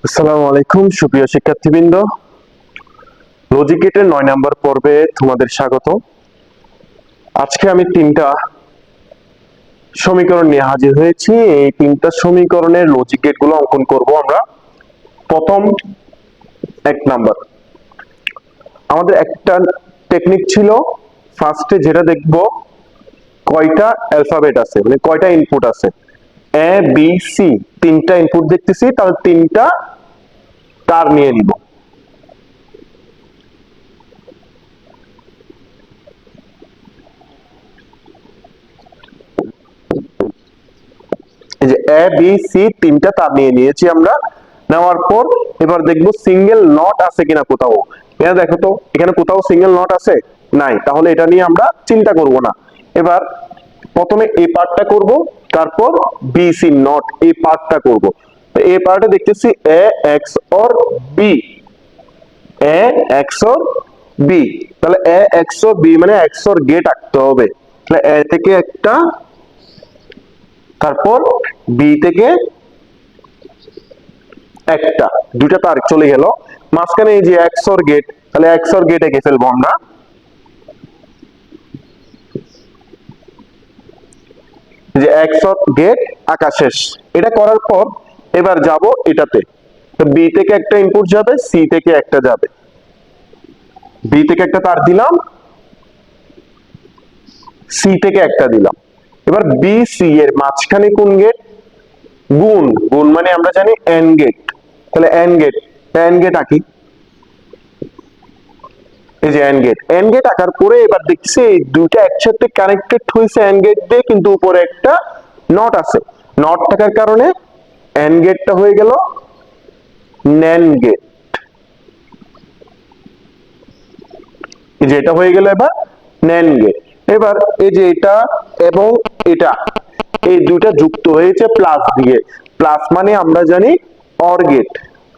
আসসালামু আলাইকুম সুপ্রিয় শিক্ষার্থীবৃন্দ, লজিক গেটের 9 নম্বর পর্বে তোমাদের স্বাগত। আজকে আমি তিনটা সমীকরণ নিয়ে হাজির হয়েছি। এই তিনটা সমীকরণের লজিক গেট গুলো অঙ্কন করব আমরা। প্রথম 1 নাম্বার, আমাদের একটা টেকনিক ছিল। ফার্স্টে যেটা দেখব কয়টা অ্যালফাবেট আছে, মানে কয়টা ইনপুট আছে। এ বি সি তিনটা ইনপুট দেখতেছি, তাহলে তিনটা তার নিয়ে নিব। এই যে এ বি সি তিনটা তার নিয়ে নিয়েছি আমরা। নেওয়ার পর এবার দেখবো সিঙ্গেল নট আছে কিনা কোথাও। এখানে দেখো তো, এখানে কোথাও সিঙ্গেল নট আছে? নাই। তাহলে এটা নিয়ে আমরা চিন্তা করব না। এবার প্রথমে এই পার্টটা করব, তারপর বি সি নট এই পার্টটা করব। এই পার্টে দেখতেছি A XOR B, A XOR B. তাহলে এ এক্স অর বি মানে এক্স অর গেট আঁকতে হবে। তাহলে এ থেকে একটা, তারপর বি থেকে একটা, দুইটা তার চলে গেল। মাঝখানে এই যে এক্সর গেট, তাহলে এক্সর গেট এঁকে ফেলবো আমরা। যে এক্সর গেট আঁকা শেষ। এটা করার পর এবার যাব এটাতে। বি থেকে একটা ইনপুট যাবে, সি থেকে একটা যাবে। বি থেকে একটা তার দিলাম, সি থেকে একটা দিলাম। এবার বি সি এর মাঝখানে কোন গেট? গুণ। গুণ মানে আমরা জানি এন গেট। তাহলে এন গেট, এন গেট আঁকি। এই যে এন্ড গেট, এন্ড গেট আঁকার পরে এবার দেখছি এই দুইটা একসাথে কানেক্টেড হয়েছে এন্ড গেট দিয়ে, কিন্তু উপরে একটা নট আছে। নট থাকার কারণে এন্ড গেটটা হয়ে গেল ন্যান গেট। এই যে এটা হয়ে গেল এবার ন্যান গেট। এবার এই যে এটা এবং এটা, এই দুইটা যুক্ত হয়েছে প্লাস দিয়ে। প্লাস মানে আমরা জানি অর গেট।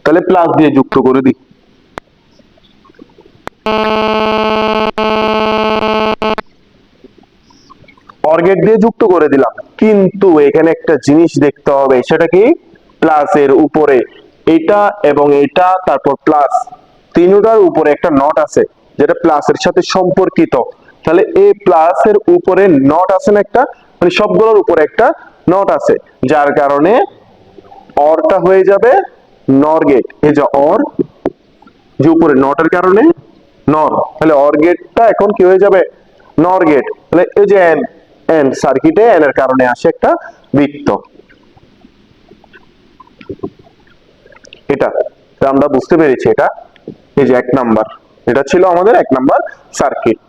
তাহলে প্লাস দিয়ে যুক্ত করে দিই। অর গেট দিয়ে যুক্ত করে দিলাম, কিন্তু এখানে একটা জিনিস দেখতে হবে। সেটা কি? প্লাসের উপরে এটা এবং এটা, তারপর প্লাস, তিনটার উপরে একটা নট আছে যেটা প্লাসের সাথে সম্পর্কিত। তাহলে এই প্লাসের উপরে নট আছে না একটা, মানে সবগুলোর উপরে একটা নট আছে, যার কারণে অরটা হয়ে যাবে নর গেট। এই যে অর, যে উপরে নটের কারণে নর, তাহলে অর গেটটা এখন কি হয়ে যাবে? নর গেট। তাহলে এই যে এন, এন সার্কিটে এন এর কারণে আসে একটা বৃত্ত। এটা আমরা বুঝতে পেরেছি। এটা এই যে 1 নাম্বার, এটা ছিল আমাদের 1 নাম্বার সার্কিট।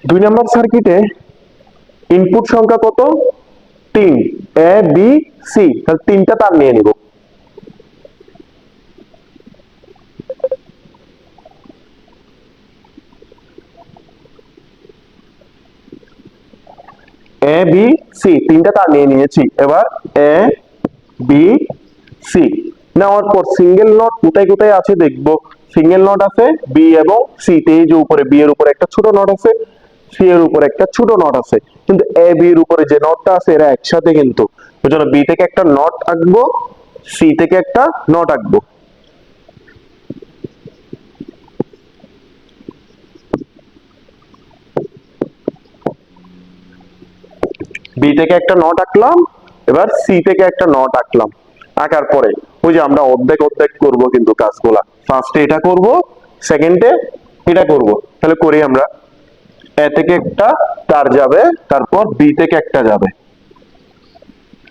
দুই নাম্বার সার্কিটে ইনপুট সংখ্যা কত? 3, এ বি সি। তাহলে তিনটা তার নিয়ে নিব। এ বি সি তিনটা তার নিয়ে নিয়েছি। এবার এ বি সি নেওয়ার পর সিঙ্গেল নট কোথায় কোথায় আছে দেখবো। সিঙ্গেল নট আছে বি এবং সি তে। এই যে উপরে বি এর উপরে একটা ছোট নট আছে, সি এর উপরে একটা ছোট নট আছে, কিন্তু এ বি এর উপরে যে নটটা আছে এরা একসাথে। কিন্তু ওই জন্য বি থেকে একটা নট আঁকবো, সি থেকে একটা নট আঁকবো। বি থেকে একটা নট আঁকলাম, এবার সি থেকে একটা নট আঁকলাম। আঁকার পরে ওই যে আমরা অর্ধেক অর্ধেক করব কিন্তু কাজগুলা। ফার্স্টে এটা করব, সেকেন্ডে এটা করব। তাহলে করি আমরা। এ থেকে একটা তার যাবে, তারপর বি থেকে একটা যাবে।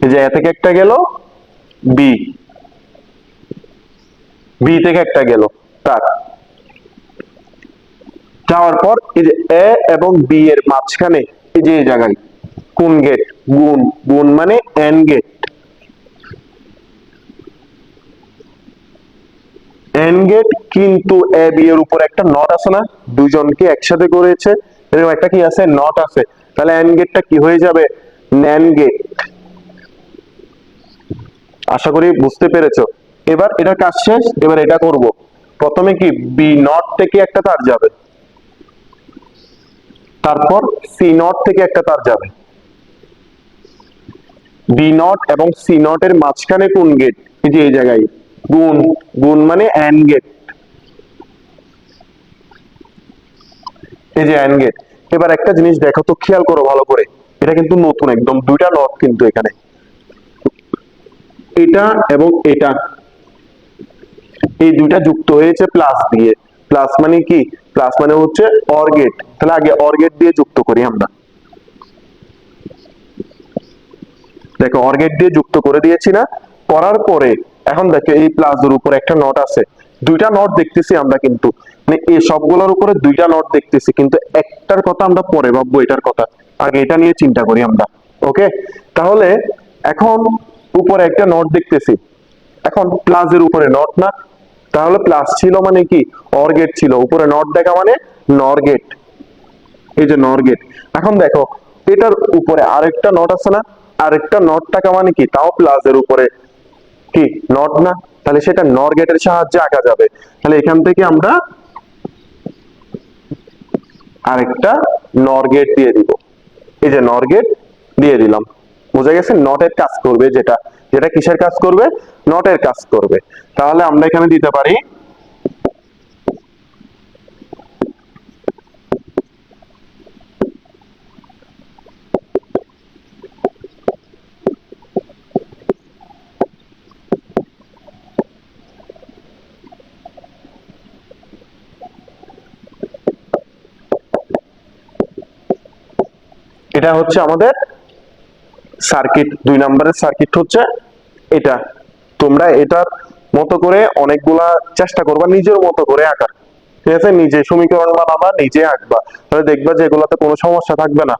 এই যে এ থেকে একটা গেল, বি, বি থেকে একটা গেল তার। যাওয়ার পর এই যে এ এবং বি এর মাঝখানে এই যে এই জায়গায় কোন গেট? গুণ। গুণ মানে এন গেট। এন গেট, কিন্তু এ বি এর উপর একটা নট আছে না, দুইজনকে একসাথে করেছে, এরকম একটা কি আছে? নট আছে। তাহলে এন গেটটা কি হয়ে যাবে? NAND gate. আশা করি বুঝতে পেরেছো। এবার এটার কাজ শেষ, এবার এটা করব। প্রথমে কি বি নট থেকে একটা তার যাবে, তারপর সি নট থেকে একটা তার যাবে। বি নট এবং সি নট এর মাঝখানে কোন গেট? এই যে এই জায়গায় গুণ, গুণ মানে এন্ড গেট, এই যে এন্ড গেট। এবার একটা জিনিস দেখো তো, খেয়াল করো ভালো করে, এটা কিন্তু নতুন একদম, দুইটা নট কিন্তু এখানে, এটা এবং এটা, এই দুইটা যুক্ত হয়েছে প্লাস দিয়ে। প্লাস মানে কি? প্লাস মানে হচ্ছে অর গেট। তাহলে আগে অর গেট দিয়ে যুক্ত করি আমরা। দেখো অর গেট দিয়ে যুক্ত করে দিয়েছি না? করার পরে এখন দেখো এই প্লাস এর উপরে একটা নট আছে, দুইটা নট দেখতেছি আমরা, কিন্তু মানে এই সবগুলোর উপরে দুইটা নট দেখতেছি, কিন্তু একটার কথা আমরা পরে ভাববো, এটার কথা আগে এটা নিয়ে চিন্তা করি আমরা। ওকে, তাহলে এখন উপরে একটা নট দেখতেছি, এখন প্লাস এর উপরে নট না, তাহলে প্লাস ছিল মানে কি? অর গেট ছিল, উপরে নট দেখা মানে নর গেট, এই যে নর গেট। এখন দেখো এটার উপরে আরেকটা নট আছে না, আরেকটা নট টাকা মানে কি? তাও প্লাস এর উপরে কি নট না, তাহলে সেটা নর গেটের সাহায্যে আঁকা যাবে। তাহলে এখান থেকে আমরা আরেকটা নর গেট দিয়ে দিব, এই যে নর গেট দিয়ে দিলাম। বোঝা গেছে? নটের কাজ করবে, যেটা যেটা কিসের কাজ করবে? নটের কাজ করবে। তাহলে আমরা এখানে দিতে পারি এটা হচ্ছে আমাদের সার্কিট, 2 নম্বরের সার্কিট হচ্ছে এটা। তোমরা এটার মতো করে অনেকগুলা চেষ্টা করবা নিজের মতো করে আঁকার, ঠিক আছে? নিজে সমীকরণ বানাবা, নিজে আঁকবা, তাহলে দেখবা যে এগুলাতে কোনো সমস্যা থাকবে না।